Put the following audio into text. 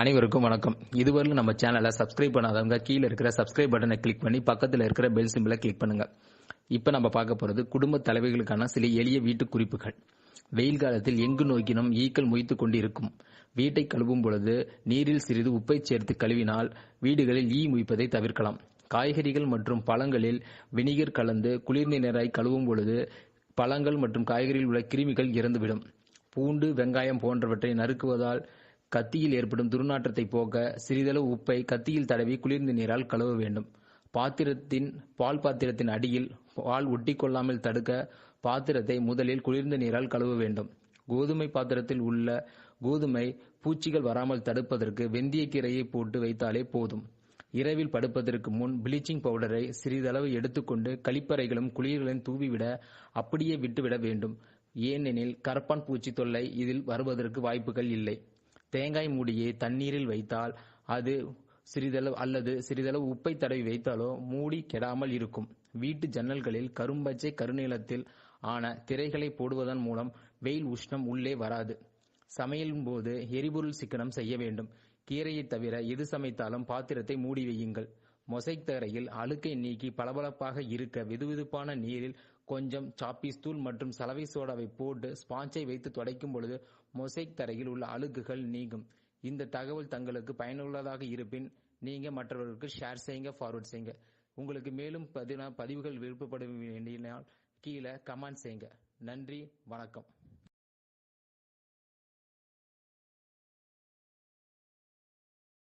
அனைவருக்கும் வணக்கம். இதுவரையிலும் நம்ம சேனலை சப்ஸ்கிரைப் பண்ணாதவங்க கீழே இருக்கிற சப்ஸ்கிரைப் பட்டனை கிளிக் பண்ணி பக்கத்தில் இருக்கிற பெல் சிம்பிளை கிளிக் பண்ணுங்க. இப்போ நம்ம பார்க்க போறது குடும்ப தலைவிகளுக்கான சில எளிய வீட்டு குறிப்புகள். வெயில் காலத்தில் எங்கு நோக்கினும் ஈக்கள் மொய்த்து கொண்டு இருக்கும். வீட்டை கழுவும் பொழுது நீரில் சிறிது உப்பை சேர்த்து கழுவினால் வீடுகளில் ஈ மொய்ப்பதை தவிர்க்கலாம். காய்கறிகள் மற்றும் பழங்களில் வினிகர் கலந்து குளிர்நீராய் கழுவும் பொழுது பழங்கள் மற்றும் காய்கறியில் உள்ள கிருமிகள் இறந்துவிடும். பூண்டு, வெங்காயம் போன்றவற்றை நறுக்குவதால் கத்தியில் ஏற்படும் துர்நாற்றத்தை போக்க சிறிதளவு உப்பை கத்தியில் தடவி குளிர்ந்த நீரால் கழுவ வேண்டும். பால் பாத்திரத்தின் அடியில் பால் ஒட்டிக்கொள்ளாமல் தடுக்க பாத்திரத்தை முதலில் குளிர்ந்த நீரால் கழுவ வேண்டும். கோதுமை பாத்திரத்தில் உள்ள கோதுமை பூச்சிகள் வராமல் தடுப்பதற்கு வெந்தயக்கீரையை போட்டு வைத்தாலே போதும். இரவில் படுப்பதற்கு முன் பிளீச்சிங் பவுடரை சிறிதளவு எடுத்துக்கொண்டு கழிப்பறைகளும் குளிர்களையும் தூவிவிட அப்படியே விட்டுவிட வேண்டும். ஏனெனில் கரப்பான் பூச்சி தொல்லை இதில் வருவதற்கு வாய்ப்புகள் இல்லை. தேங்காய் மூடியை தண்ணீரில் வைத்தால் அது சிறிதளவு உப்பை தடவி வைத்தாலோ மூடி கெடாமல் இருக்கும். வீட்டு ஜன்னல்களில் கரும்பச்சை கருநீலத்தில் ஆன திரைகளை போடுவதன் மூலம் வெயில் உஷ்ணம் உள்ளே வராது. சமையலின் போது எரிபொருள் சிக்கனம் செய்ய வேண்டும். கீரையை தவிர எது சமைத்தாலும் பாத்திரத்தை மூடி வையுங்கள். மொசைக் தரையில் அழுக்கை நீக்கி பளபளப்பாக இருக்க வெதுவெதுப்பான நீரில் கொஞ்சம் சாப்பீஸ் தூள் மற்றும் சலவை சோடாவை போட்டு ஸ்பாஞ்சை வைத்து துடைக்கும் பொழுது மொசைக் தரையில் உள்ள அழுக்குகள் நீங்கும். இந்த தகவல் தங்களுக்கு பயனுள்ளதாக இருப்பின் நீங்க மற்றவர்களுக்கு ஷேர் செய்யுங்க, ஃபார்வர்ட் செய்யுங்க. உங்களுக்கு மேலும் பதிவுகள் விருப்பப்பட வேண்டினால் கீழே கமெண்ட் செய்யுங்க. நன்றி, வணக்கம்.